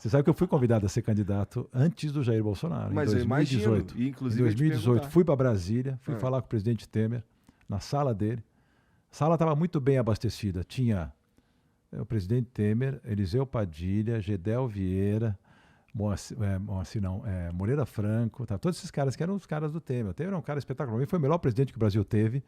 Você sabe que eu fui convidado a ser candidato antes do Jair Bolsonaro, Mas em eu imagino, 2018. e inclusive Em eu ia te 2018, perguntar. fui para Brasília, fui Ah. falar com o presidente Temer, na sala dele. A sala estava muito bem abastecida. Tinha o presidente Temer, Eliseu Padilha, Gedel Vieira, Moreira Franco, tá? Todos esses caras que eram os caras do Temer. O Temer era um cara espetacular. Ele foi o melhor presidente que o Brasil teve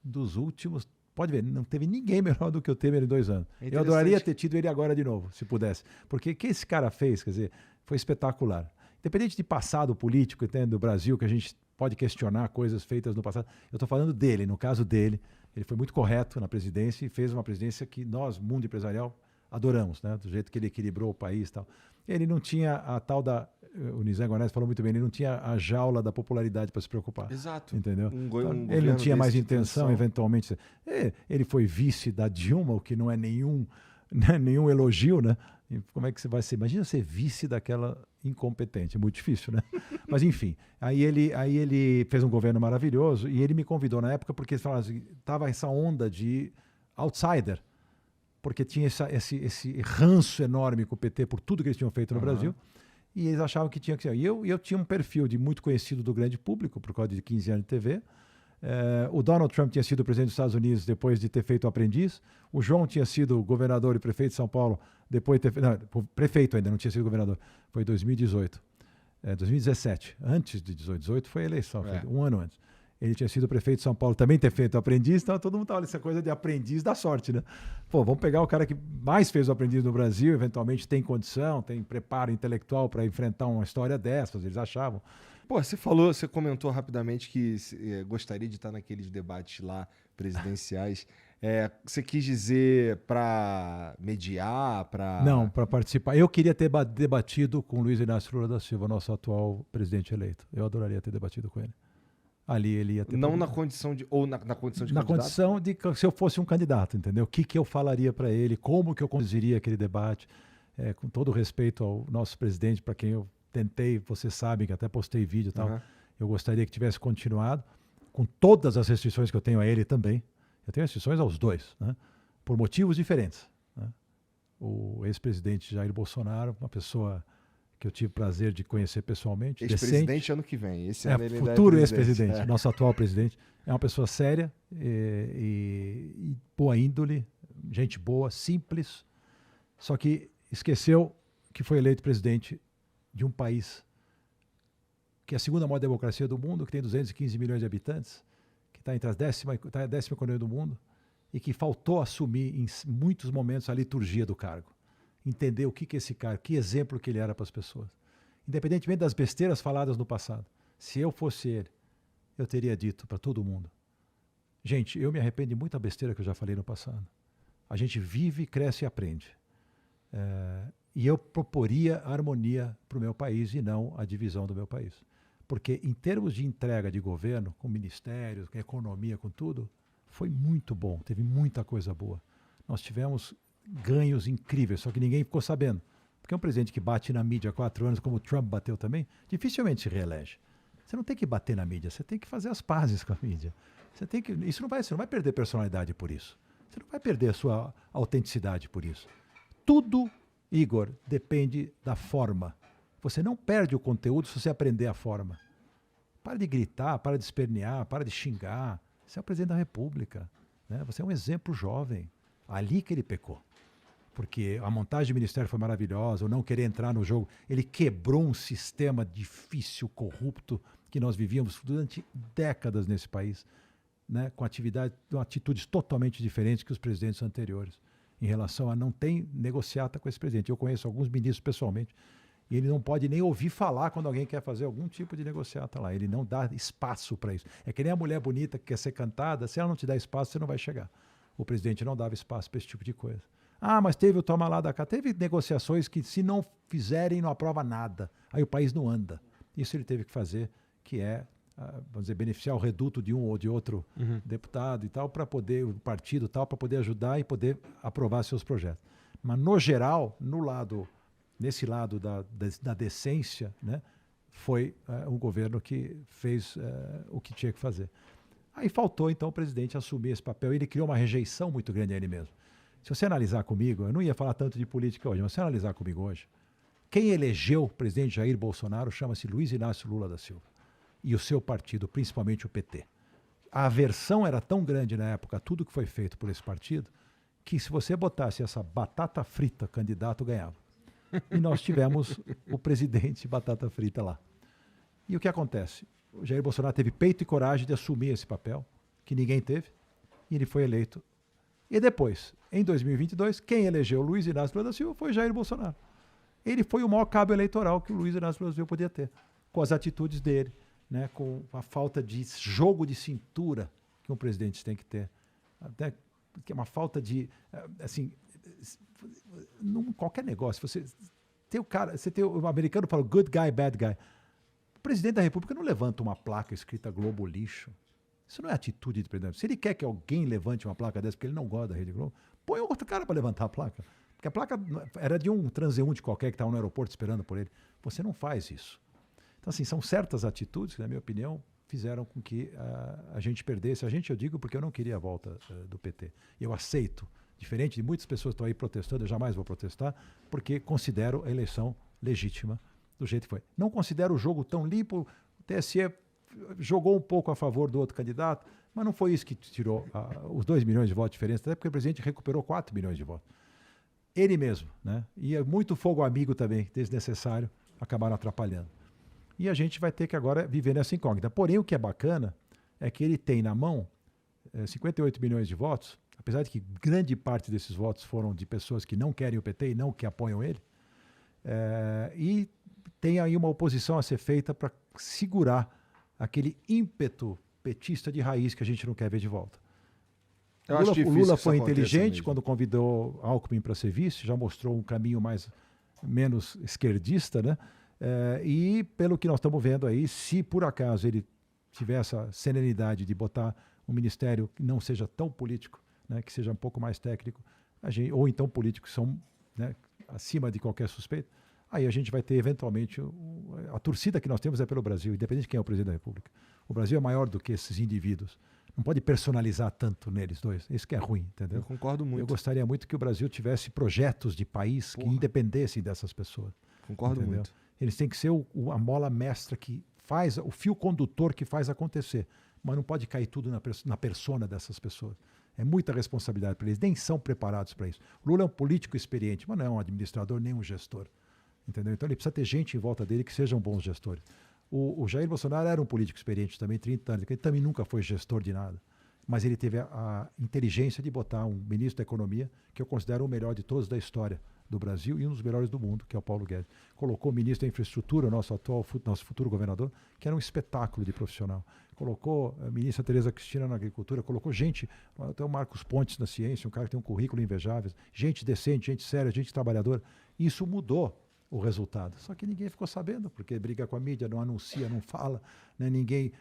dos últimos. Pode ver, não teve ninguém melhor do que o Temer em 2 anos. É Eu adoraria ter tido ele agora de novo, se pudesse. Porque o que esse cara fez, quer dizer, foi espetacular. Independente de passado político, entende, do Brasil, que a gente pode questionar coisas feitas no passado, eu estou falando dele, no caso dele. Ele foi muito correto na presidência e fez uma presidência que nós, mundo empresarial, adoramos, né? Do jeito que ele equilibrou o país e tal. Ele não tinha a tal da... O Nizam Guanais falou muito bem, ele não tinha a jaula da popularidade para se preocupar. Exato. Entendeu? Um Ele não tinha mais desse de intenção, transição. eventualmente. Ele foi vice da Dilma, o que não é nenhum elogio, né? E como é que você vai ser? Imagina ser vice daquela incompetente, é muito difícil, né? Mas enfim, aí ele fez um governo maravilhoso e ele me convidou na época porque estava essa onda de outsider, porque tinha esse ranço enorme com o PT por tudo que eles tinham feito no Brasil. E eles achavam que tinha que ser. E eu tinha um perfil de muito conhecido do grande público, por causa de 15 anos de TV. O Donald Trump tinha sido presidente dos Estados Unidos depois de ter feito o aprendiz. O João tinha sido governador e prefeito de São Paulo depois de ter feito... Não, prefeito ainda, não tinha sido governador. Foi em 2018. 2017. Antes de 18 foi a eleição, foi um ano antes. Ele tinha sido prefeito de São Paulo, também ter feito o aprendiz, então todo mundo estava nessa coisa de aprendiz da sorte, né? Pô, vamos pegar o cara que mais fez o aprendiz no Brasil, eventualmente tem condição, tem preparo intelectual para enfrentar uma história dessas, eles achavam. Pô, você comentou rapidamente que gostaria de estar naqueles debates lá presidenciais. Você quis dizer para mediar, para... Não, para participar. Eu queria ter debatido com Luiz Inácio Lula da Silva, nosso atual presidente eleito. Eu adoraria ter debatido com ele. Ali ele ia ter... Não na condição de... Ou na condição de na candidato? Condição de se eu fosse um candidato, entendeu? O que eu falaria para ele, como que eu conduziria aquele debate, com todo respeito ao nosso presidente, para quem eu tentei, vocês sabem que até postei vídeo e tal, eu gostaria que tivesse continuado, com todas as restrições que eu tenho a ele também. Eu tenho restrições aos dois, né? Por motivos diferentes, né? O ex-presidente Jair Bolsonaro, uma pessoa que eu tive o prazer de conhecer pessoalmente. Ex-presidente ano que vem. Esse ano ele futuro ex-presidente, nosso atual presidente. É uma pessoa séria e boa índole, gente boa, simples, só que esqueceu que foi eleito presidente de um país que é a segunda maior democracia do mundo, que tem 215 milhões de habitantes, que está entre a 10ª economia do mundo e que faltou assumir em muitos momentos a liturgia do cargo. Entender o que esse cara, que exemplo que ele era para as pessoas. Independentemente das besteiras faladas no passado. Se eu fosse ele, eu teria dito para todo mundo: gente, eu me arrependo de muita besteira que eu já falei no passado. A gente vive, cresce e aprende. E eu proporia a harmonia para o meu país e não a divisão do meu país. Porque em termos de entrega de governo, com ministérios, com economia, com tudo, foi muito bom, teve muita coisa boa. Nós tivemos ganhos incríveis, só que ninguém ficou sabendo. Porque um presidente que bate na mídia há 4 anos, como o Trump bateu também, dificilmente se reelege. Você não tem que bater na mídia, você tem que fazer as pazes com a mídia. Você não vai perder personalidade por isso. Você não vai perder a sua autenticidade por isso. Tudo, Igor, depende da forma. Você não perde o conteúdo se você aprender a forma. Para de gritar, para de espernear, para de xingar. Você é o presidente da República, né? Você é um exemplo jovem. Ali que ele pecou. Porque a montagem do ministério foi maravilhosa, o não querer entrar no jogo. Ele quebrou um sistema difícil, corrupto, que nós vivíamos durante décadas nesse país, né? Com atitudes totalmente diferentes que os presidentes anteriores, em relação a não ter negociata com esse presidente. Eu conheço alguns ministros pessoalmente, e ele não pode nem ouvir falar quando alguém quer fazer algum tipo de negociata lá. Ele não dá espaço para isso. É que nem a mulher bonita que quer ser cantada, se ela não te dá espaço, você não vai chegar. O presidente não dava espaço para esse tipo de coisa. Ah, mas teve o toma lá da cá. Teve negociações que, se não fizerem, não aprova nada. Aí o país não anda. Isso ele teve que fazer, que é, vamos dizer, beneficiar o reduto de um ou de outro deputado e tal, para poder, o partido tal, para poder ajudar e poder aprovar seus projetos. Mas, no geral, nesse lado da decência, né, foi um governo que fez o que tinha que fazer. Aí faltou, então, o presidente assumir esse papel. Ele criou uma rejeição muito grande a ele mesmo. Se você analisar comigo, eu não ia falar tanto de política hoje, mas se você analisar comigo hoje, Quem elegeu o presidente Jair Bolsonaro chama-se Luiz Inácio Lula da Silva. E o seu partido, principalmente o PT. A aversão era tão grande na época, tudo que foi feito por esse partido, que se você botasse essa batata frita, candidato ganhava. E nós tivemos o presidente batata frita lá. E o que acontece? O Jair Bolsonaro teve peito e coragem de assumir esse papel, que ninguém teve, e ele foi eleito. E depois, em 2022, quem elegeu o Luiz Inácio Lula da Silva foi Jair Bolsonaro. Ele foi o maior cabo eleitoral que o Luiz Inácio Lula da Silva podia ter, com as atitudes dele, né, com a falta de jogo de cintura que um presidente tem que ter. Até que é uma falta de, assim, qualquer negócio, você tem o americano fala good guy, bad guy. O presidente da República não levanta uma placa escrita Globo lixo. Isso não é atitude de presidente. Se ele quer que alguém levante uma placa dessa porque ele não gosta da Rede Globo, põe outro cara para levantar a placa. Porque a placa era de um transeunte qualquer que estava no aeroporto esperando por ele. Você não faz isso. Então, assim, são certas atitudes que, na minha opinião, fizeram com que a gente perdesse. A gente, eu digo, porque eu não queria a volta do PT. Eu aceito, diferente de muitas pessoas que estão aí protestando, eu jamais vou protestar, porque considero a eleição legítima do jeito que foi. Não considero o jogo tão limpo. O TSE jogou um pouco a favor do outro candidato, mas não foi isso que tirou os 2 milhões de votos de diferença, até porque o presidente recuperou 4 milhões de votos. Ele mesmo, né? E é muito fogo amigo também, desnecessário, acabaram atrapalhando. E a gente vai ter que agora viver nessa incógnita. Porém, o que é bacana é que ele tem na mão 58 milhões de votos, apesar de que grande parte desses votos foram de pessoas que não querem o PT e não que apoiam ele, e tem aí uma oposição a ser feita para segurar aquele ímpeto petista de raiz que a gente não quer ver de volta. O Lula foi inteligente quando convidou Alckmin para ser vice, já mostrou um caminho menos esquerdista, né? E pelo que nós estamos vendo aí, se por acaso ele tiver essa serenidade de botar um ministério que não seja tão político, né, que seja um pouco mais técnico, ou então políticos que são, né, acima de qualquer suspeito, aí a gente vai ter eventualmente a torcida que nós temos é pelo Brasil, independente de quem é o presidente da República. O Brasil é maior do que esses indivíduos. Não pode personalizar tanto neles dois. Isso que é ruim, entendeu? Eu concordo muito. Eu gostaria muito que o Brasil tivesse projetos de país que independessem dessas pessoas. Concordo muito. Eles têm que ser a mola mestra que faz, o fio condutor que faz acontecer. Mas não pode cair tudo na persona dessas pessoas. É muita responsabilidade para eles. Nem são preparados para isso. O Lula é um político experiente, mas não é um administrador nem um gestor. Entendeu? Então ele precisa ter gente em volta dele que sejam bons gestores. O Jair Bolsonaro era um político experiente também, 30 anos, ele também nunca foi gestor de nada. Mas ele teve a inteligência de botar um ministro da Economia, que eu considero o melhor de todos da história do Brasil e um dos melhores do mundo, que é o Paulo Guedes. Colocou o ministro da Infraestrutura, nosso futuro governador, que era um espetáculo de profissional. Colocou a ministra Tereza Cristina na Agricultura, colocou gente, até o Marcos Pontes na ciência, um cara que tem um currículo invejável, gente decente, gente séria, gente trabalhadora. Isso mudou o resultado. Só que ninguém ficou sabendo, porque briga com a mídia, não anuncia, não fala, né? Ninguém...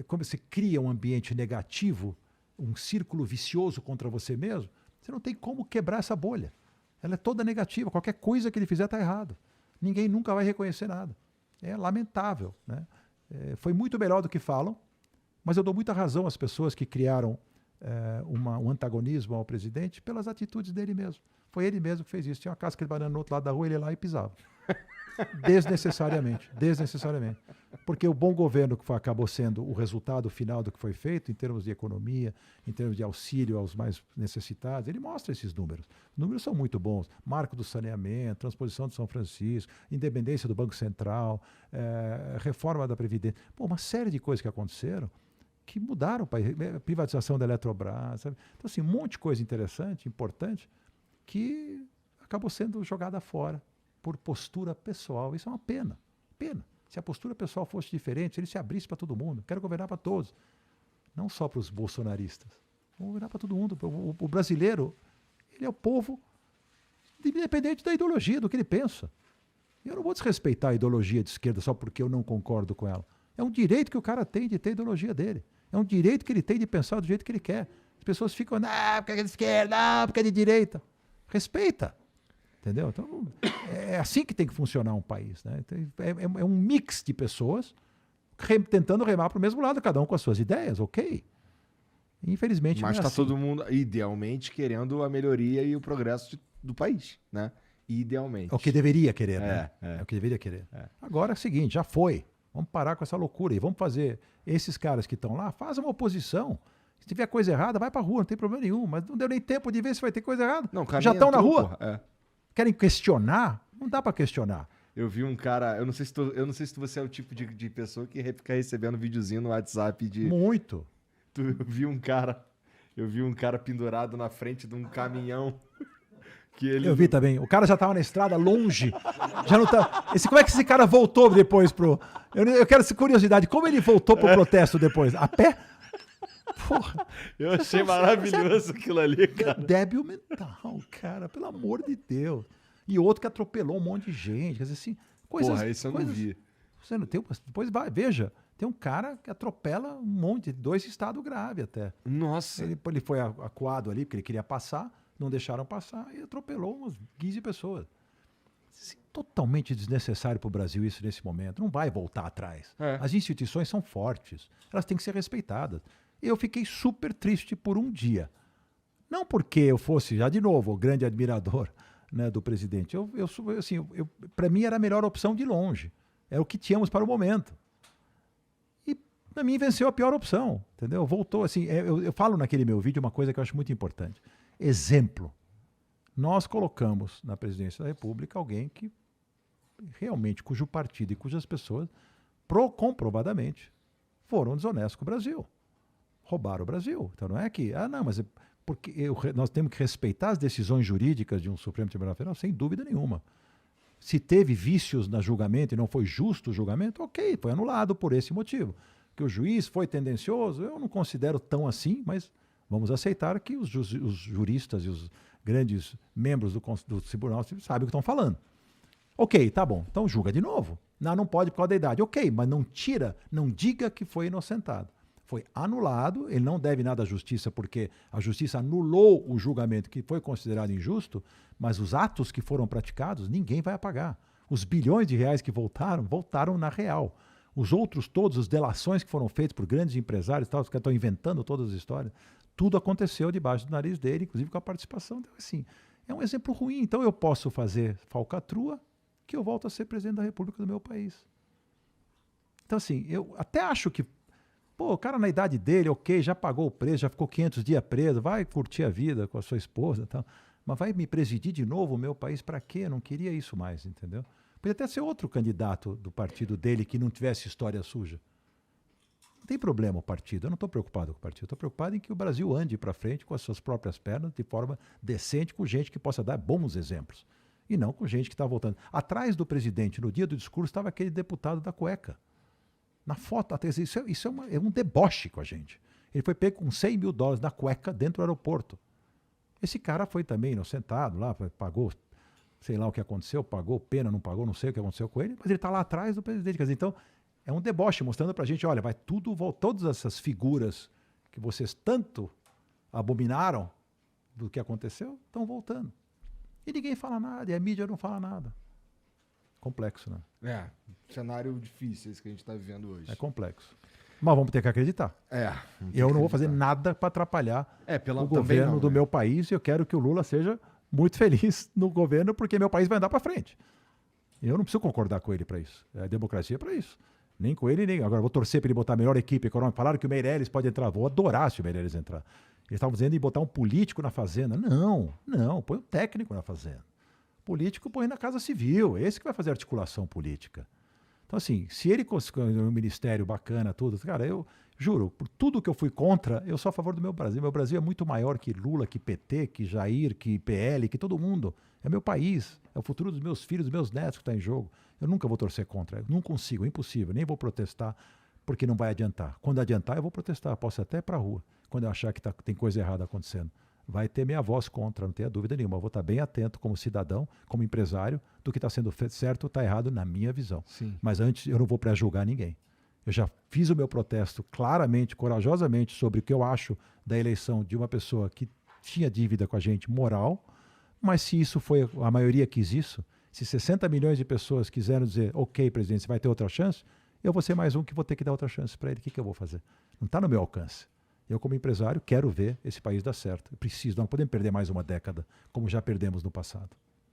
Como você cria um ambiente negativo, um círculo vicioso contra você mesmo, você não tem como quebrar essa bolha. Ela é toda negativa. Qualquer coisa que ele fizer está errado. Ninguém nunca vai reconhecer nada. É lamentável, né? Foi muito melhor do que falam, mas eu dou muita razão às pessoas que criaram um antagonismo ao presidente pelas atitudes dele mesmo. Foi ele mesmo que fez isso. Tinha uma casca de banana no outro lado da rua, ele ia lá e pisava. Desnecessariamente. Porque o bom governo que acabou sendo o resultado final do que foi feito, em termos de economia, em termos de auxílio aos mais necessitados, ele mostra esses números. Os números são muito bons. Marco do saneamento, transposição de São Francisco, independência do Banco Central, reforma da Previdência. Pô, uma série de coisas que aconteceram que mudaram o país. Privatização da Eletrobras. Sabe? Então, assim, um monte de coisa interessante, importante, que acabou sendo jogada fora por postura pessoal. Isso é uma pena. Pena. Se a postura pessoal fosse diferente, se ele se abrisse para todo mundo. Quero governar para todos. Não só para os bolsonaristas. Vamos governar para todo mundo. O brasileiro, ele é o povo independente da ideologia, do que ele pensa. Eu não vou desrespeitar a ideologia de esquerda só porque eu não concordo com ela. É um direito que o cara tem de ter a ideologia dele. É um direito que ele tem de pensar do jeito que ele quer. As pessoas ficam, porque é de esquerda, porque é de direita. Respeita. Entendeu? Então, é assim que tem que funcionar um país, né? É um mix de pessoas tentando remar para o mesmo lado, cada um com as suas ideias, ok? Infelizmente mas não é está assim. Todo mundo, idealmente, querendo a melhoria e o progresso do país, né? Idealmente. É o que deveria querer, né? É. É o que deveria querer. É. Agora é o seguinte, já foi. Vamos parar com essa loucura e vamos fazer. Esses caras que estão lá, fazem uma oposição. Se tiver coisa errada, vai pra rua, não tem problema nenhum. Mas não deu nem tempo de ver se vai ter coisa errada. Não, já estão na rua. Porra. É. Querem questionar? Não dá pra questionar. Eu vi um cara, eu não sei se você é o tipo de pessoa que fica recebendo videozinho no WhatsApp de... Muito. Eu vi um cara pendurado na frente de um caminhão. Eu vi também. O cara já tava na estrada, longe. Já não tá... Como é que esse cara voltou depois pro... Eu quero essa curiosidade. Como ele voltou pro protesto depois? A pé? Porra. Eu achei maravilhoso aquilo ali, cara. Débil mental, cara. Pelo amor de Deus. E outro que atropelou um monte de gente. Quer dizer, assim... Porra, isso eu não vi. Você não tem... Depois vai, veja. Tem um cara que atropela um monte, 2 estados graves até. Nossa. Ele foi acuado ali, porque ele queria passar, não deixaram passar e atropelou umas 15 pessoas. Totalmente desnecessário para o Brasil isso nesse momento. Não vai voltar atrás. É. As instituições são fortes, elas têm que ser respeitadas. Eu fiquei super triste por um dia. Não porque eu fosse, já de novo, o grande admirador, né, do presidente. Para mim era a melhor opção de longe. Era o que tínhamos para o momento. Para mim, venceu a pior opção, entendeu? Voltou assim. Eu falo naquele meu vídeo uma coisa que eu acho muito importante. Exemplo. Nós colocamos na presidência da República alguém que realmente, cujo partido e cujas pessoas, comprovadamente, foram desonestos com o Brasil. Roubaram o Brasil. Então não é que, mas porque nós temos que respeitar as decisões jurídicas de um Supremo Tribunal Federal, sem dúvida nenhuma. Se teve vícios no julgamento e não foi justo o julgamento, ok, foi anulado por esse motivo. Que o juiz foi tendencioso, eu não considero tão assim, mas vamos aceitar que os juristas e os grandes membros do tribunal sabem o que estão falando. Ok, tá bom, então julga de novo. Não pode por causa da idade. Ok, mas não diga que foi inocentado. Foi anulado, ele não deve nada à justiça porque a justiça anulou o julgamento que foi considerado injusto, mas os atos que foram praticados, ninguém vai apagar. Os bilhões de reais que voltaram na real. Os outros todos, as delações que foram feitas por grandes empresários, tal, que estão inventando todas as histórias, tudo aconteceu debaixo do nariz dele, inclusive com a participação. Então, assim, é um exemplo ruim. Então eu posso fazer falcatrua que eu volto a ser presidente da República do meu país. Então, assim, eu até acho que, o cara na idade dele, ok, já pagou o preço, já ficou 500 dias preso, vai curtir a vida com a sua esposa e tal, mas vai me presidir de novo o meu país para quê? Eu não queria isso mais, entendeu? Podia até ser outro candidato do partido dele que não tivesse história suja. Não tem problema o partido, eu não estou preocupado com o partido, estou preocupado em que o Brasil ande para frente com as suas próprias pernas, de forma decente, com gente que possa dar bons exemplos. E não com gente que está voltando. Atrás do presidente, no dia do discurso, estava aquele deputado da cueca. Na foto, isso é um deboche com a gente. Ele foi pego com $100 mil na cueca dentro do aeroporto. Esse cara foi também inocentado lá, pagou, sei lá o que aconteceu, pagou pena, não pagou, não sei o que aconteceu com ele, mas ele está lá atrás do presidente. Quer dizer, então, é um deboche mostrando para a gente, olha, vai tudo, todas essas figuras que vocês tanto abominaram do que aconteceu, estão voltando. E ninguém fala nada, e a mídia não fala nada. Complexo, né? Cenário difícil esse que a gente está vivendo hoje. É complexo. Mas vamos ter que acreditar. Eu não vou fazer nada para atrapalhar o governo do meu país, e eu quero que o Lula seja muito feliz no governo, porque meu país vai andar para frente. Eu não preciso concordar com ele para isso. A democracia é para isso. Nem com ele, nem... Agora, vou torcer para ele botar a melhor equipe econômica. Falaram que o Meirelles pode entrar. Vou adorar se o Meirelles entrar. Eles estavam dizendo de botar um político na Fazenda. Não, põe um técnico na Fazenda. Político põe na Casa Civil. Esse que vai fazer articulação política. Então, assim, se ele conseguir um ministério bacana, tudo... Cara, eu juro, por tudo que eu fui contra, eu sou a favor do meu Brasil. Meu Brasil é muito maior que Lula, que PT, que Jair, que PL, que todo mundo. É meu país. É o futuro dos meus filhos, dos meus netos que está em jogo. Eu nunca vou torcer contra. Eu não consigo, é impossível. Nem vou protestar, porque não vai adiantar. Quando adiantar, eu vou protestar. Posso até ir para a rua, quando eu achar que tem coisa errada acontecendo. Vai ter minha voz contra, não tenha dúvida nenhuma. Eu vou estar bem atento como cidadão, como empresário, do que está sendo certo ou está errado na minha visão. Sim. Mas antes, eu não vou pré-julgar ninguém. Eu já fiz o meu protesto claramente, corajosamente, sobre o que eu acho da eleição de uma pessoa que tinha dívida com a gente moral, mas se isso foi, a maioria quis isso, se 60 milhões de pessoas quiseram dizer, ok, presidente, você vai ter outra chance, eu vou ser mais um que vou ter que dar outra chance para ele. O que eu vou fazer? Não está no meu alcance. Eu, como empresário, quero ver esse país dar certo. Eu preciso, não podemos perder mais uma década, como já perdemos no passado.